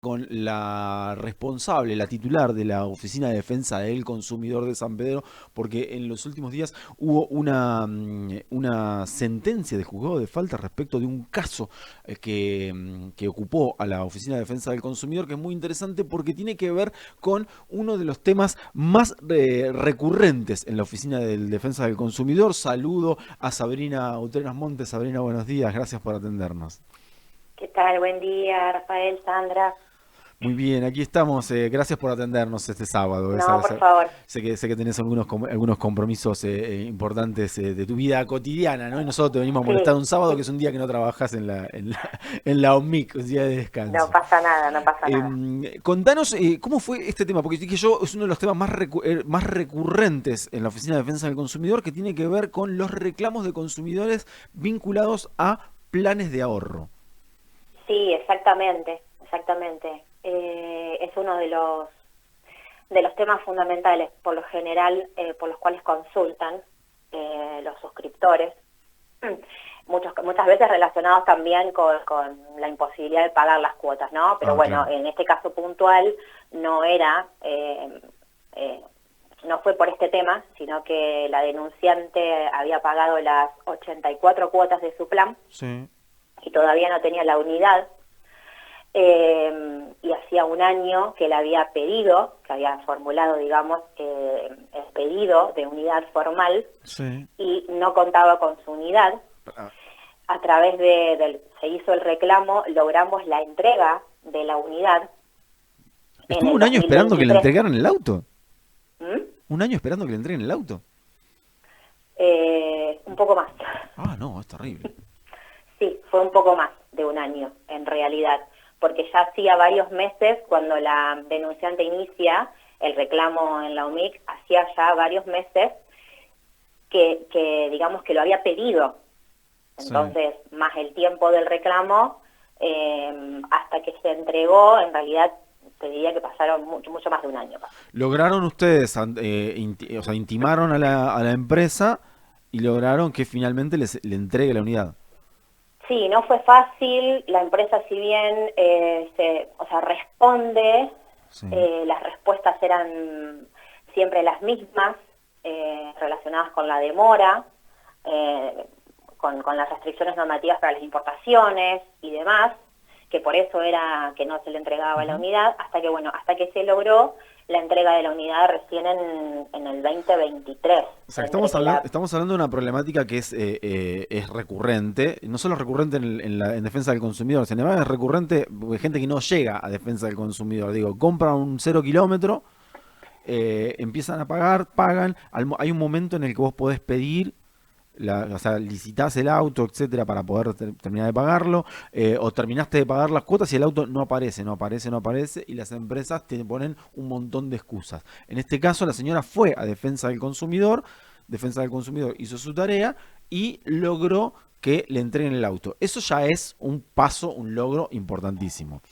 con la responsable, la titular de la Oficina de Defensa del Consumidor de San Pedro, porque en los últimos días hubo una sentencia de juzgado de falta respecto de un caso que ocupó a la Oficina de Defensa del Consumidor, que es muy interesante porque tiene que ver con uno de los temas más recurrentes en la Oficina de Defensa del Consumidor. Saludo a Sabrina Utreras Montes. Sabrina, buenos días, gracias por atendernos. ¿Qué tal? Buen día, Rafael, Sandra. Muy bien, aquí estamos. Gracias por atendernos este sábado. No, por favor. Sé que tenés algunos compromisos importantes de tu vida cotidiana, ¿no? Y nosotros te venimos a molestar Sí, un sábado, que es un día que no trabajas en la OMIC, un día de no descanso. pasa nada, no pasa nada. Contanos cómo fue este tema, porque dije yo, es uno de los temas más recurrentes en la Oficina de Defensa del Consumidor, que tiene que ver con los reclamos de consumidores vinculados a planes de ahorro. Sí, exactamente, exactamente. Es uno de los temas fundamentales, por lo general, por los cuales consultan los suscriptores. Muchas veces relacionados también con la imposibilidad de pagar las cuotas, ¿no? Pero Ah, bueno, claro. en este caso puntual no era, no fue por este tema, sino que la denunciante había pagado las 84 cuotas de su plan Sí. y todavía no tenía la unidad. Y hacía un año que la había pedido, que había formulado, digamos, el pedido de unidad formal Sí. y no contaba con su unidad. Ah, A través se hizo el reclamo, logramos la entrega de la unidad en ¿estuvo el un año esperando que le 2023. entregaran el auto? ¿Mm? ¿Un año esperando que le entreguen el auto? Un poco más. Ah, no, es terrible. Sí, fue un poco más de un año, en realidad, porque ya hacía varios meses, cuando la denunciante inicia el reclamo en la UMIC, hacía ya varios meses digamos, que lo había pedido. Sí. Entonces, más el tiempo del reclamo, hasta que se entregó, en realidad, te diría que pasaron mucho más de un año. ¿Lograron ustedes, o sea, intimaron a a la empresa y lograron que finalmente le entregue la unidad? Sí, no fue fácil. La empresa, si bien o sea, responde, Sí. las respuestas eran siempre las mismas, relacionadas con la demora, eh, con las restricciones normativas para las importaciones y demás, que por eso era que no se le entregaba la Ujú. unidad, hasta que se logró la entrega de la unidad recién en el 2023, O sea, entre que la... estamos hablando de una problemática que es recurrente, no solo es recurrente en defensa del consumidor, sino además es recurrente porque hay gente que no llega a defensa del consumidor. Digo, compra un 0 kilómetro, empiezan a pagar, pagan, hay un momento en el que vos podés pedir, o sea, licitás el auto, etcétera, para poder terminar de pagarlo, o terminaste de pagar las cuotas y el auto no aparece, no aparece, no aparece, y las empresas te ponen un montón de excusas. En este caso, la señora fue a Defensa del Consumidor hizo su tarea y logró que le entreguen el auto. Eso ya es un paso, un logro importantísimo.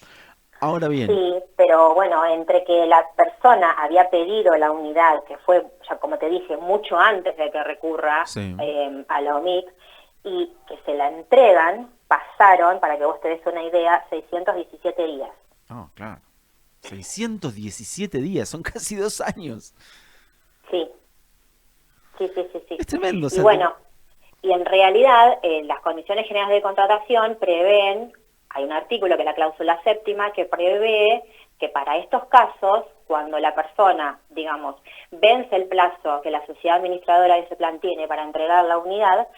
Ahora bien, Sí, pero bueno, entre que la persona había pedido la unidad, que fue, ya como te dije, mucho antes de que recurra sí. a la OMIC, y que se la entregan, pasaron, para que vos te des una idea, 617 días. Oh, claro. 617 días, son casi 2 años. Sí, sí, sí, sí, sí. Es tremendo, o Y sea, bueno, y en realidad las condiciones generales de contratación prevén, hay un artículo que es la cláusula séptima que prevé que para estos casos, cuando la persona, digamos, vence el plazo que la sociedad administradora de ese plan tiene para entregar la unidad,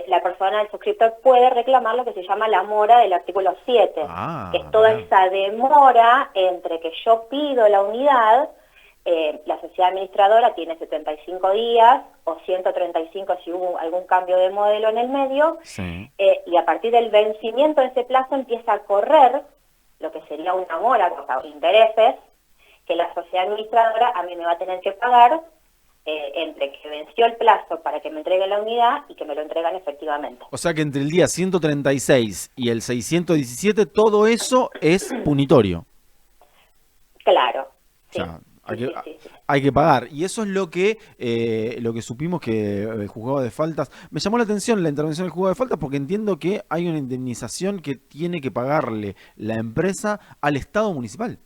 la persona, el suscriptor, puede reclamar lo que se llama la mora del artículo 7, que es ah, toda mirá. esa demora entre que yo pido la unidad, la sociedad administradora tiene 75 días o 135 si hubo algún cambio de modelo en el medio, Sí. y a partir del vencimiento de ese plazo empieza a correr lo que sería una mora, o sea, intereses, que la sociedad administradora a mí me va a tener que pagar entre que venció el plazo para que me entregue la unidad y que me lo entregan efectivamente. O sea que entre el día 136 y el 617, todo eso es punitorio. Claro, O sí, sea, Hay sí, que, sí, sí, sí. hay que pagar. Y eso es lo que supimos que el juzgado de faltas. Me llamó la atención la intervención del juzgado de faltas porque entiendo que hay una indemnización que tiene que pagarle la empresa al Estado municipal.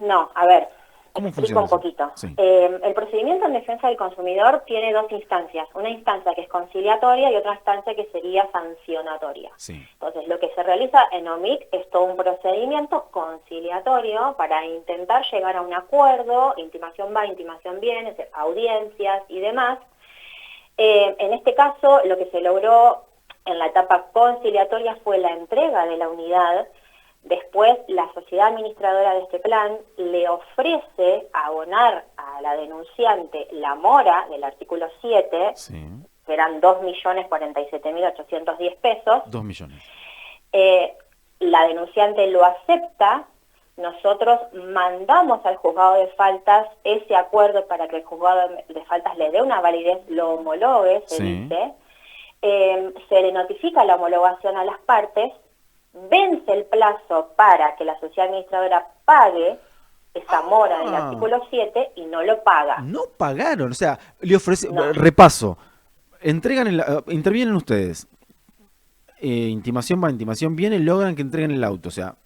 No, a ver, ¿Cómo explico funciona un eso? poquito. Sí, El procedimiento en defensa del consumidor tiene dos instancias, una instancia que es conciliatoria y otra instancia que sería sancionatoria. sí. Entonces, lo que se realiza en OMIC es todo un procedimiento conciliatorio para intentar llegar a un acuerdo, intimación va, intimación viene, audiencias y demás. En este caso, lo que se logró en la etapa conciliatoria fue la entrega de la unidad. Después, la sociedad administradora de este plan le ofrece abonar a la denunciante la mora del artículo 7, Sí. que eran 2.047.810 pesos. 2 millones. La denunciante lo acepta. Nosotros mandamos al juzgado de faltas ese acuerdo para que el juzgado de faltas le dé una validez, lo homologue, se Sí. dice. Se le notifica la homologación a las partes, vence el plazo para que la sociedad administradora pague esa mora del Ah, artículo 7 y no lo paga. no pagaron. O sea, le ofrece. No, Repaso. Intervienen ustedes. Intimación va, intimación viene, logran que entreguen el auto. O sea,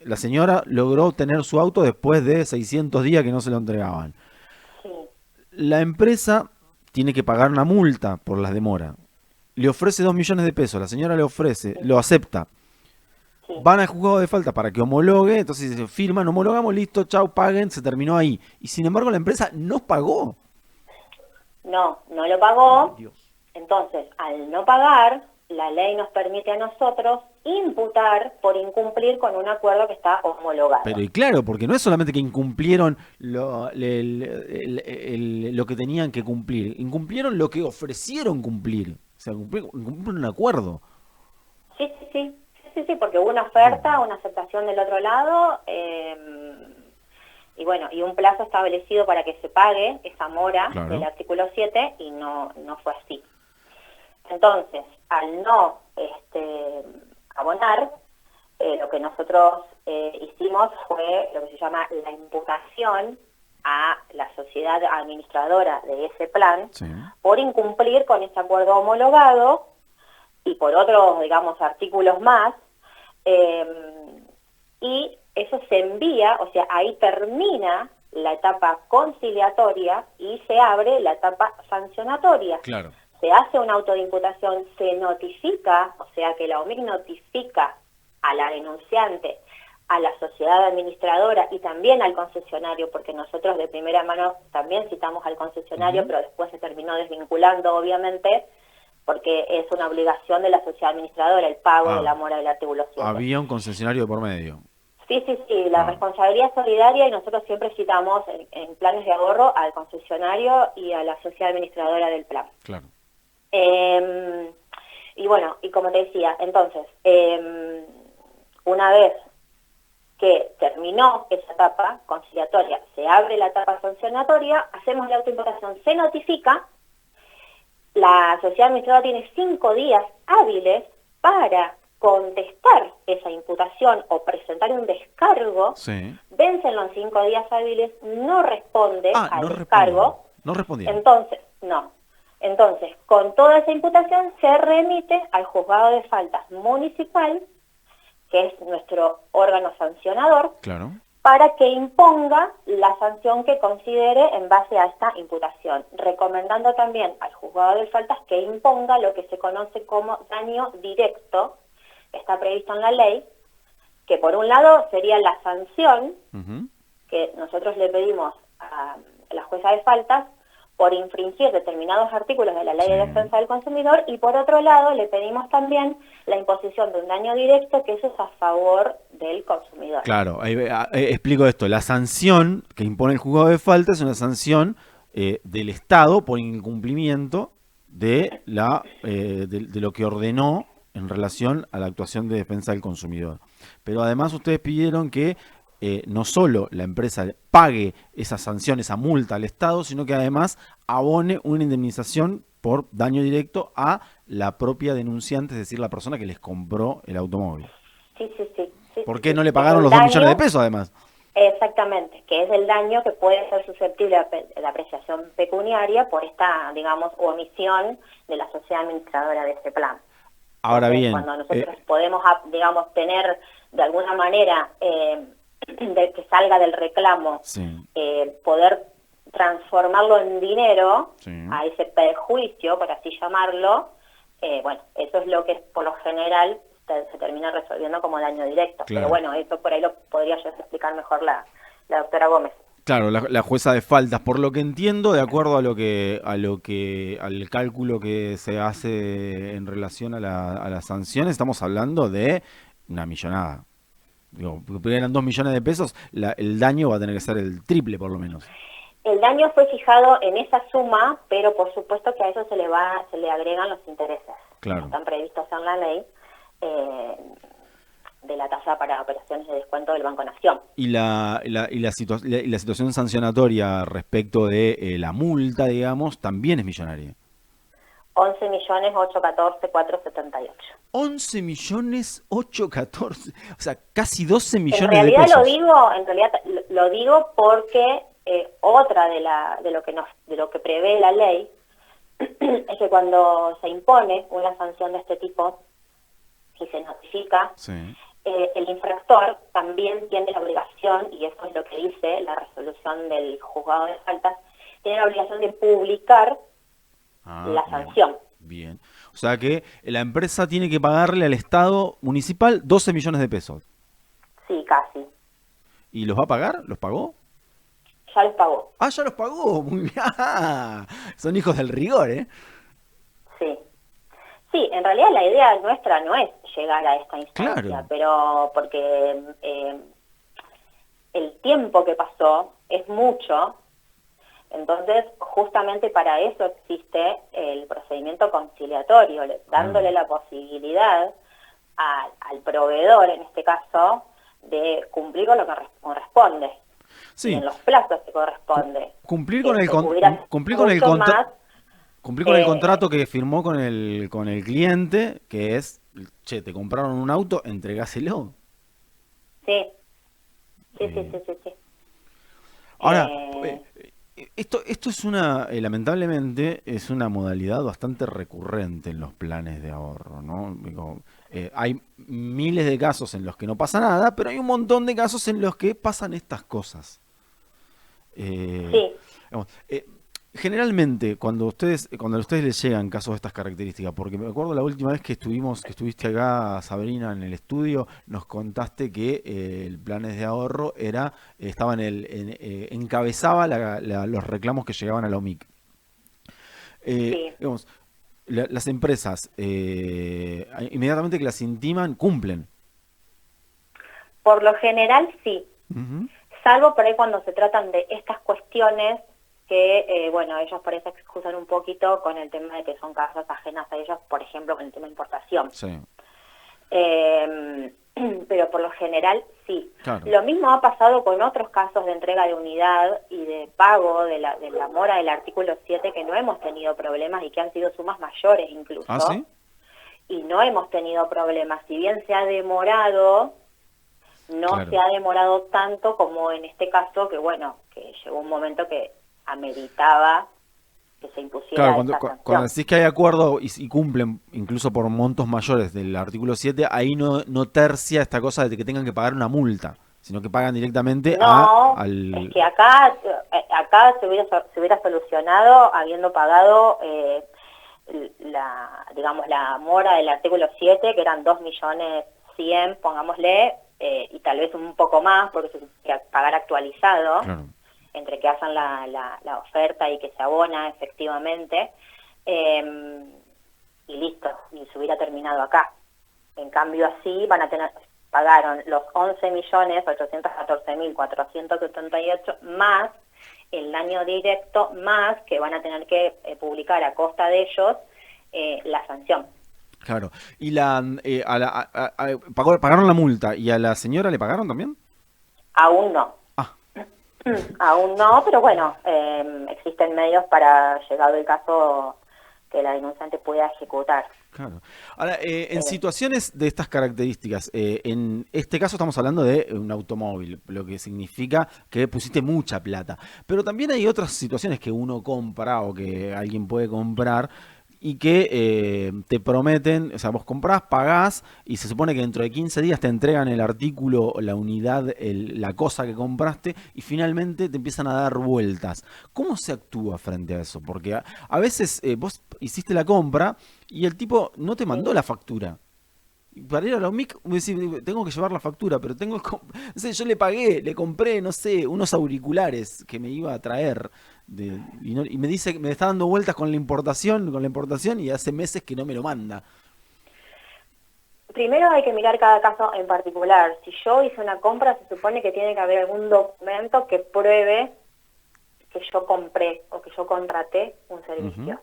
la señora logró obtener su auto después de 600 días que no se lo entregaban. sí, La empresa tiene que pagar una multa por las demoras. Le ofrece 2 millones de pesos. La señora le ofrece, sí, lo acepta. sí. Van al juzgado de falta para que homologue. Entonces se firman, homologamos, listo, chau, paguen, se terminó ahí. Y sin embargo la empresa no pagó. No, no lo Ay, pagó. Dios. Entonces, al no pagar, la ley nos permite a nosotros imputar por incumplir con un acuerdo que está homologado. Pero y claro, porque no es solamente que incumplieron lo que tenían que cumplir, incumplieron lo que ofrecieron cumplir. O sea, incumplieron un acuerdo. Sí, sí, sí, sí, sí, sí, porque hubo una Dios oferta, mío. una aceptación del otro lado, y bueno, y un plazo establecido para que se pague esa mora del Claro. artículo 7 y no fue así. Entonces, al no abonar, lo que nosotros hicimos fue lo que se llama la imputación a la sociedad administradora de ese plan Sí. por incumplir con ese acuerdo homologado y por otros, digamos, artículos más, y eso se envía, o sea, ahí termina la etapa conciliatoria y se abre la etapa sancionatoria. Claro. Se hace un auto de imputación, se notifica, o sea que la OMIC notifica a la denunciante, a la sociedad administradora y también al concesionario, porque nosotros de primera mano también citamos al concesionario, Ujú. pero después se terminó desvinculando, obviamente, porque es una obligación de la sociedad administradora el pago de Ah, la mora del artículo 7. había un concesionario de por medio. Sí, sí, sí, la Ah, responsabilidad solidaria y nosotros siempre citamos en planes de ahorro al concesionario y a la sociedad administradora del plan. claro. Y bueno, y como te decía, entonces, una vez que terminó esa etapa conciliatoria, se abre la etapa sancionatoria, hacemos la autoimputación, se notifica, la sociedad administradora tiene 5 días hábiles para contestar esa imputación o presentar un descargo, Sí. vencen los 5 días hábiles, no responde Ah, al no descargo, respondieron. No respondieron. entonces, no. Entonces, con toda esa imputación se remite al juzgado de faltas municipal, que es nuestro órgano sancionador, Claro. para que imponga la sanción que considere en base a esta imputación, recomendando también al juzgado de faltas que imponga lo que se conoce como daño directo, que está previsto en la ley, que por un lado sería la sanción Ujú. que nosotros le pedimos a la jueza de faltas por infringir determinados artículos de la Ley de Sí. Defensa del Consumidor y por otro lado le pedimos también la imposición de un daño directo que eso es a favor del consumidor. Claro, explico esto. La sanción que impone el juzgado de falta es una sanción del Estado por incumplimiento de lo que ordenó en relación a la actuación de defensa del consumidor. Pero además ustedes pidieron que no solo la empresa pague esa sanción, esa multa al Estado, sino que además abone una indemnización por daño directo a la propia denunciante, es decir, la persona que les compró el automóvil. Sí, sí, sí. Sí, ¿Por sí, qué sí. no le Es pagaron un los 2 millones de daño, pesos además? Exactamente, que es el daño que puede ser susceptible a la apreciación pecuniaria por esta, digamos, omisión de la sociedad administradora de ese plan. Ahora Entonces, bien, cuando nosotros podemos, digamos, tener de alguna manera de que salga del reclamo, sí, poder transformarlo en dinero, sí, a ese perjuicio, por así llamarlo, bueno, eso es lo que por lo general se termina resolviendo como daño directo. Pero claro. bueno, eso por ahí lo podría yo explicar mejor la doctora Gómez. Claro, la jueza de faltas, por lo que entiendo, de acuerdo al cálculo que se hace en relación a las sanciones, estamos hablando de una millonada. Digo, porque eran 2 millones de pesos, el daño va a tener que ser el triple por lo menos. El daño fue fijado en esa suma, pero por supuesto que a eso se le agregan los intereses, como Claro. están previstos en la ley, eh, de la tasa para operaciones de descuento del Banco Nación. Y la situación sancionatoria respecto de la multa, digamos, también es millonaria. 11.814.478. 11 millones 814, o sea, casi 12 En millones de realidad pesos. lo digo porque otra de lo que prevé la ley es que cuando se impone una sanción de este tipo y se notifica, Sí. el infractor también tiene la obligación, y eso es lo que dice la resolución del juzgado de faltas, tiene la obligación de publicar la Bien, sanción. bien. O sea que la empresa tiene que pagarle al Estado municipal 12 millones de pesos. Sí, casi. ¿Y los va a pagar? ¿Los pagó? Ya los pagó. Ah, ya los pagó. Muy bien. Son hijos del rigor, ¿eh? Sí. Sí, en realidad la idea nuestra no es llegar a esta instancia, Claro. pero porque el tiempo que pasó es mucho, entonces justamente para eso existe el procedimiento conciliatorio, dándole la posibilidad al proveedor, en este caso, de cumplir con lo que corresponde y Sí. en los plazos que corresponde. Cumplir con Que el hubiera cumplir con el mucho más cumplir con el eh, contrato que firmó con el cliente, que es, che, te compraron un auto, entregáselo. sí, sí, sí, Eh, sí, sí, sí. Ahora, Eh, esto es lamentablemente, es una modalidad bastante recurrente en los planes de ahorro, ¿no? Digo, hay miles de casos en los que no pasa nada, pero hay un montón de casos en los que pasan estas cosas. Eh, sí, digamos, generalmente, cuando a ustedes les llegan casos de estas características, porque me acuerdo la última vez que estuviste acá, Sabrina, en el estudio, nos contaste que el planes de ahorro estaba encabezaba los reclamos que llegaban a la OMIC. sí. Digamos, las empresas, inmediatamente que las intiman, cumplen. Por lo general, sí. Ujú. Salvo por ahí cuando se tratan de estas cuestiones que, bueno, ellos por eso excusan un poquito con el tema de que son causas ajenas a ellos, por ejemplo, con el tema de importación. Sí, Eh, pero por lo general, sí. claro. Lo mismo ha pasado con otros casos de entrega de unidad y de pago de la mora del artículo 7 que no hemos tenido problemas y que han sido sumas mayores ¿Ah, incluso, sí? y no hemos tenido problemas. Si bien se ha demorado, no Claro. se ha demorado tanto como en este caso, que bueno, que llegó un momento que ameritaba que se Claro, impusiera esta cuando sanción. decís que hay acuerdo y cumplen incluso por montos mayores del artículo 7, ahí no tercia esta cosa de que tengan que pagar una multa, sino que pagan directamente No, es al... que acá se hubiera solucionado habiendo pagado digamos, la mora del artículo 7, que eran 2.100.000, pongámosle, y tal vez un poco más, porque se tiene que pagar actualizado, Claro. entre que hacen la oferta y que se abona efectivamente, y listo, y se hubiera terminado acá. En cambio así pagaron los 11.814.478 más el daño directo, más que van a tener que publicar a costa de ellos la sanción. Claro. Y pagaron la multa y a la señora le pagaron también. Aún no. Ah, Aún no, pero bueno, existen medios para, llegado el caso, que la denunciante pueda ejecutar. Claro. Ahora, en Eh, situaciones de estas características, en este caso estamos hablando de un automóvil, lo que significa que pusiste mucha plata. Pero también hay otras situaciones que uno compra o que alguien puede comprar y que te prometen, o sea, vos comprás, pagás y se supone que dentro de 15 días te entregan el artículo, la unidad, la cosa que compraste y finalmente te empiezan a dar vueltas. ¿Cómo se actúa frente a eso? Porque a veces vos hiciste la compra y el tipo no te mandó sí. la factura. Y para ir a la UMIC, tengo que llevar la factura, pero no sé, yo le pagué, le compré, no sé, unos auriculares que me iba a traer. Y me dice que me está dando vueltas con la importación y hace meses que no me lo manda. Primero hay que mirar cada caso en particular. Si yo hice una compra, se supone que tiene que haber algún documento que pruebe que yo compré o que yo contraté un Ujú. servicio.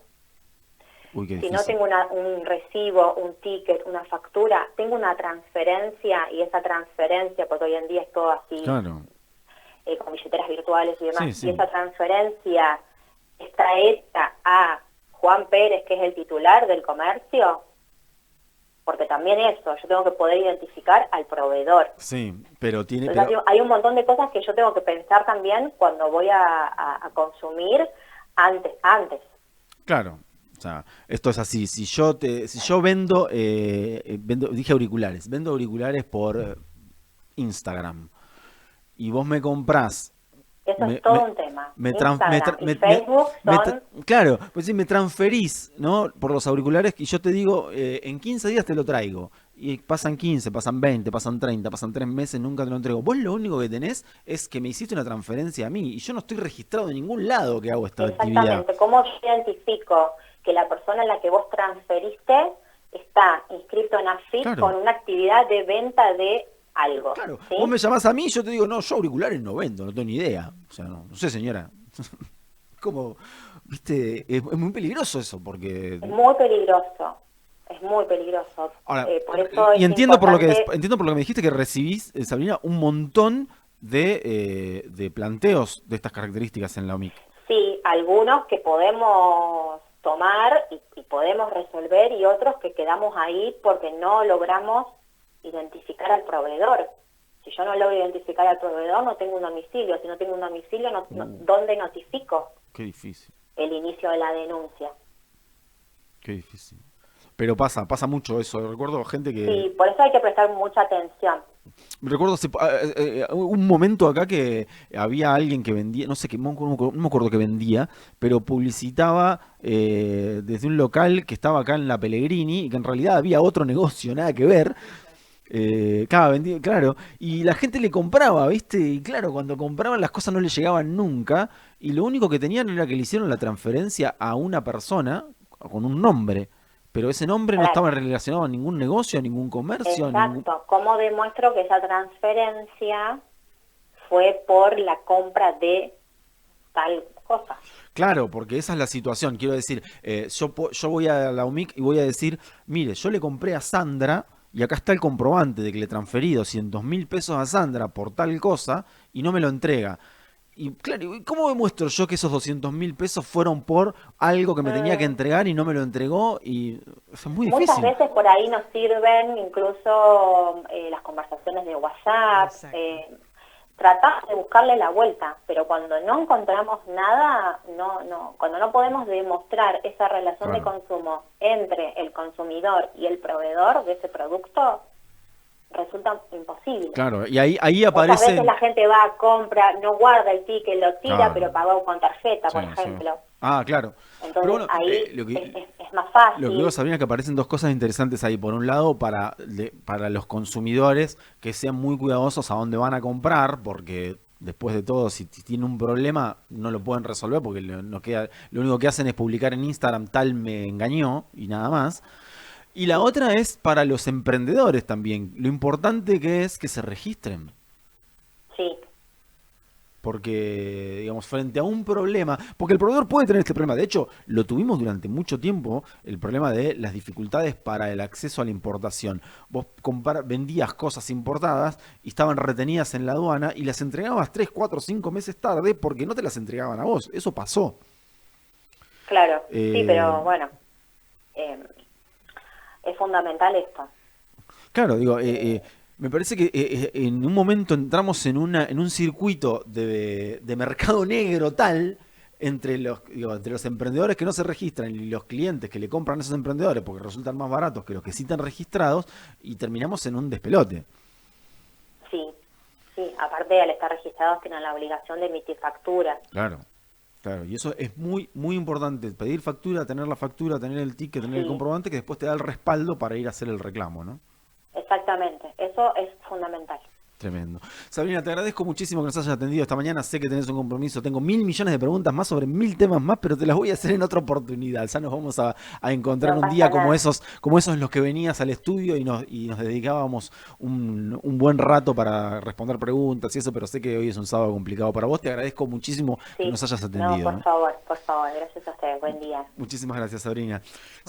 Uy, qué Si no difícil. tengo un recibo, un ticket, una factura, tengo una transferencia y esa transferencia, porque hoy en día es todo así, Claro. con billeteras virtuales y demás, Sí, y sí. esa transferencia está hecha a Juan Pérez, que es el titular del comercio, porque también eso, yo tengo que poder identificar al proveedor. Sí, pero tiene, Entonces pero hay un montón de cosas que yo tengo que pensar también cuando voy a consumir antes. claro. O sea, esto es así. Si yo dije auriculares, vendo auriculares por Instagram y vos me comprás, Eso es me, todo me, un tema. me, tran- me Instagram tra- y me- Facebook me tra- son, claro, pues sí, me transferís, ¿no? Por los auriculares y yo te digo, en 15 días te lo traigo. Y pasan 15, pasan 20, pasan 30, pasan 3 meses, nunca te lo entrego. Vos lo único que tenés es que me hiciste una transferencia a mí y yo no estoy registrado en ningún lado que hago esta actividad. exactamente, cómo yo identifico que la persona a la que vos transferiste está inscrito en AFIP Claro, con una actividad de venta de algo, claro. Vos ¿sí? me llamás a mí y yo te digo, no, yo auriculares no vendo, no tengo ni idea. O sea, no sé, señora. Como, viste, es muy peligroso eso porque Es muy peligroso. ahora, Por eso y es importante. entiendo por lo que me dijiste que recibís, Sabrina, un montón de planteos de estas características en la OMIC. Sí, algunos que podemos tomar y podemos resolver y otros que quedamos ahí porque no logramos identificar al proveedor. Si yo no logro identificar al proveedor, no tengo un domicilio. Si no tengo un domicilio, Uh, ¿dónde notifico qué difícil, el inicio de la denuncia? qué difícil. Pero pasa mucho eso. Recuerdo gente que Sí, por eso hay que prestar mucha atención. recuerdo un momento acá que había alguien que vendía, no sé qué, no me acuerdo qué vendía, pero publicitaba desde un local que estaba acá en la Pellegrini y que en realidad había otro negocio, nada que ver. Claro, claro, y la gente le compraba, ¿viste? Y claro, cuando compraban las cosas no le llegaban nunca y lo único que tenían era que le hicieron la transferencia a una persona con un nombre, pero ese nombre no Claro, estaba relacionado a ningún negocio, a ningún comercio, a ningún... exacto. ¿Cómo demuestro que esa transferencia fue por la compra de tal cosa? Claro, porque esa es la situación. Quiero decir, yo voy a la UMIC y voy a decir, mire, yo le compré a Sandra y acá está el comprobante de que le transferí 200.000 pesos a Sandra por tal cosa y no me lo entrega. Y claro, ¿y cómo demuestro yo que esos 200.000 pesos fueron por algo que me tenía que Mm, entregar y no me lo entregó? Y es muy Muchas difícil. veces por ahí nos sirven incluso las conversaciones de WhatsApp, Exacto. tratamos de buscarle la vuelta, pero cuando no encontramos nada, cuando no podemos demostrar esa relación de Claro, consumo entre el consumidor y el proveedor de ese producto, resulta imposible. claro. Y ahí Muchas veces aparece... la gente va, compra, no guarda el ticket, lo tira, Claro, pero pagó con tarjeta, sí, por sí. ejemplo. Ah, claro. Pero Entonces bueno, ahí lo que, es más Lo que veo, fácil. Sabrina, es que aparecen dos cosas interesantes ahí. Por un lado, para los consumidores que sean muy cuidadosos a dónde van a comprar, porque después de todo, si tienen un problema, no lo pueden resolver porque lo único que hacen es publicar en Instagram tal me engañó y nada más. Y la Sí, otra es para los emprendedores también. Lo importante que es que se registren. sí, Porque, digamos, frente a un problema, porque el proveedor puede tener este problema, de hecho, lo tuvimos durante mucho tiempo, el problema de las dificultades para el acceso a la importación. Vos vendías cosas importadas y estaban retenidas en la aduana y las entregabas 3 4 5 meses tarde porque no te las entregaban a vos. Eso pasó. claro, sí, Eh, pero bueno, eh, es fundamental esto. Claro, digo, Eh, me parece que en un momento entramos en un circuito de mercado negro tal entre entre los emprendedores que no se registran y los clientes que le compran a esos emprendedores porque resultan más baratos que los que sí están registrados y terminamos en un despelote. sí, sí, aparte al estar registrados tienen la obligación de emitir facturas. Claro, claro, y eso es muy importante, pedir factura, tener el ticket, tener el Sí, comprobante que después te da el respaldo para ir a hacer el reclamo, ¿no? exactamente, eso es fundamental. Tremendo. Sabrina, te agradezco muchísimo que nos hayas atendido esta mañana. Sé que tenés un compromiso. Tengo 1000 millones de preguntas más sobre 1000 temas más, pero te las voy a hacer en otra oportunidad. Ya nos vamos a encontrar No un pasa día nada. como esos en los que venías al estudio y nos dedicábamos un buen rato para responder preguntas y eso, pero sé que hoy es un sábado complicado para vos. Te agradezco muchísimo que Sí, nos hayas no, atendido. ¿Eh? por favor, gracias a ustedes, buen día. Muchísimas gracias, Sabrina.